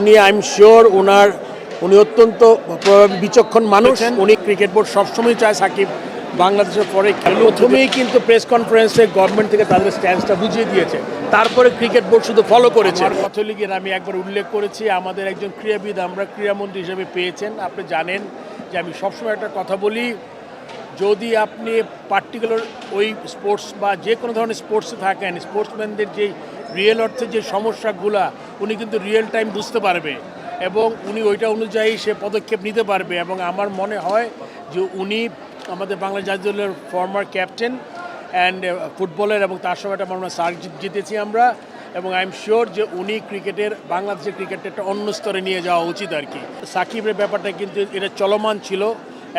উনি I am sure উনি অত্যন্ত বিচক্ষণ মানুষ। উনি ক্রিকেট বোর্ড সবসময় চায় সাকিব বাংলাদেশের পরে খেলুক। প্রথমেই কিন্তু প্রেস কনফারেন্সে গভর্নমেন্ট থেকে তাদের স্ট্যান্সটা বুঝিয়ে দিয়েছে, তারপরে ক্রিকেট বোর্ড শুধু ফলো করেছে। ক্যাথলিকের আমি একবার উল্লেখ করেছি, আমাদের একজন ক্রীড়াবিদ আমরা ক্রীড়ামন্ত্রী হিসেবে পেয়েছেন। আপনি জানেন যে আমি সবসময় একটা কথা বলি, যদি আপনি পার্টিকুলার ওই স্পোর্টস বা যে কোনো ধরনের স্পোর্টসে থাকেন, স্পোর্টসম্যানদের যে রিয়েল অর্থে যে সমস্যাগুলা উনি কিন্তু রিয়েল টাইম বুঝতে পারবে এবং উনি ওইটা অনুযায়ী সে পদক্ষেপ নিতে পারবে। এবং আমার মনে হয় যে উনি আমাদের বাংলা জাতীয় দলের ফর্মার ক্যাপ্টেন অ্যান্ড ফুটবলের, এবং তার সময় একটা আমরা সার্ক জিতেছি আমরা, এবং আই এম শিওর যে উনি বাংলাদেশের ক্রিকেটটা একটা অন্য স্তরে নিয়ে যাওয়া উচিত আর কি। সাকিবের ব্যাপারটা কিন্তু এটা চলমান ছিল,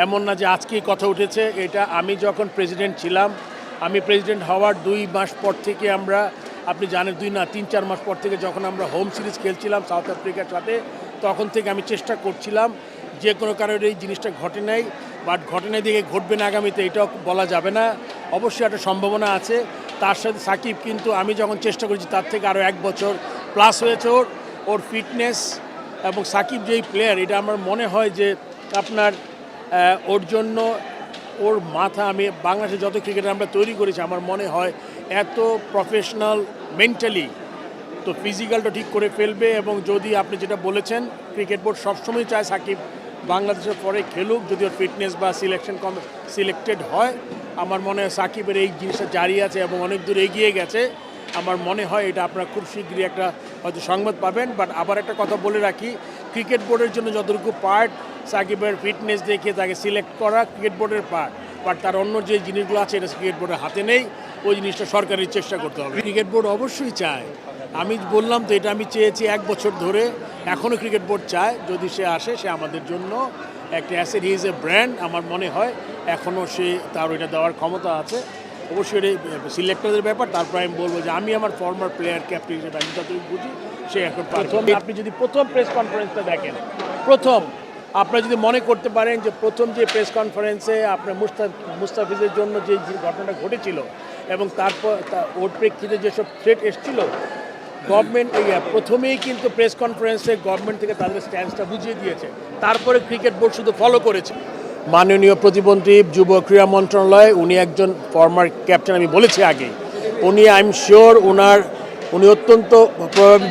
এমন না যে আজকেই কথা উঠেছে। এটা আমি যখন প্রেসিডেন্ট ছিলাম, আমি প্রেসিডেন্ট হওয়ার 2 মাস পর থেকে আমরা, আপনি জানেন 3-4 মাস পর থেকে যখন আমরা হোম সিরিজ খেলছিলাম সাউথ আফ্রিকার সাথে, তখন থেকে আমি চেষ্টা করছিলাম যে কোনো কারণে এই জিনিসটা ঘটে নাই, বাট ঘটে নাই দিকে ঘটবে না আগামীতে এটাও বলা যাবে না। অবশ্যই একটা সম্ভাবনা আছে। তার সাথে সাকিব কিন্তু আমি যখন চেষ্টা করেছি তার থেকে আরও 1 বছর প্লাস হয়েছে ওর ফিটনেস, এবং সাকিব যেই প্লেয়ার, এটা আমার মনে হয় যে আপনার ওর জন্য ওর মাথা, আমি বাংলাদেশে যত ক্রিকেটার আমরা তৈরি করেছি আমার মনে হয় এত প্রফেশনাল মেন্টালি, তো ফিজিক্যালটা ঠিক করে ফেলবে। এবং যদি আপনি যেটা বলেছেন, ক্রিকেট বোর্ড সবসময় চায় সাকিব বাংলাদেশের পরে খেলুক, যদি ওর ফিটনেস বা সিলেক্টেড হয়। আমার মনে হয় সাকিবের এই জিনিসটা জারি আছে এবং অনেক দূর এগিয়ে গেছে। আমার মনে হয় এটা আপনারা খুব শীঘ্রই একটা হয়তো সংবাদ পাবেন। বাট আবার একটা কথা বলে রাখি, ক্রিকেট বোর্ডের জন্য যতটুকু পার্ট সাকিবের ফিটনেস দেখে তাকে সিলেক্ট করা ক্রিকেট বোর্ডের পার্ট, বাট তার অন্য যে জিনিসগুলো আছে এটা ক্রিকেট বোর্ডের হাতে নেই। ওই জিনিসটা সরকারের চেষ্টা করতে হবে। ক্রিকেট বোর্ড অবশ্যই চায়, আমি বললাম তো এটা আমি চেয়েছি 1 বছর ধরে, এখনও ক্রিকেট বোর্ড চায় যদি সে আসে, সে আমাদের জন্য একটা asset, he is a brand. আমার মনে হয় এখনও তার ওইটা দেওয়ার ক্ষমতা আছে। অবশ্যই সিলেক্টরদের ব্যাপার। তারপর আমি বলবো যে আমি আমার ফর্মার প্লেয়ার ক্যাপ্টেন হিসেবে আমি যতটুকু বুঝি সে এখন আপনি যদি প্রথম প্রেস কনফারেন্সটা দেখেন, আপনারা যদি মনে করতে পারেন যে প্রথম যে প্রেস কনফারেন্সে আপনার মুস্তাফিজের জন্য যে ঘটনাটা ঘটেছিল এবং তারপর ওর প্রেক্ষিতে যেসব থ্রেট এসেছিল, গভর্নমেন্ট প্রথমেই কিন্তু প্রেস কনফারেন্সে গভর্নমেন্ট থেকে তাদের স্ট্যান্সটা বুঝিয়ে দিয়েছে, তারপরে ক্রিকেট বোর্ড শুধু ফলো করেছে। মাননীয় প্রতিমন্ত্রী যুব ক্রীড়া মন্ত্রণালয়, উনি একজন ফর্মার ক্যাপ্টেন, আমি বলেছি আগে। উনি আই এম শিওর উনি অত্যন্ত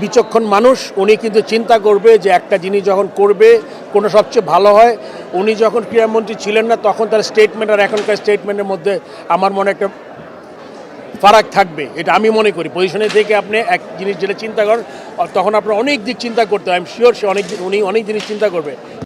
বিচক্ষণ মানুষ। উনি কিন্তু চিন্তা করবে যে একটা জিনিস যখন করবে কোনো সবচেয়ে ভালো হয়। উনি যখন ক্রীড়ামন্ত্রী ছিলেন না তখন তার স্টেটমেন্ট আর এখনকার স্টেটমেন্টের মধ্যে আমার মনে একটা ফারাক থাকবে, এটা আমি মনে করি। পজিশনে থেকে আপনি এক জিনিস যেটা চিন্তা করেন, তখন আপনার অনেক দিক চিন্তা করতে হয়। আই এম শিওর উনি অনেক জিনিস চিন্তা করবে।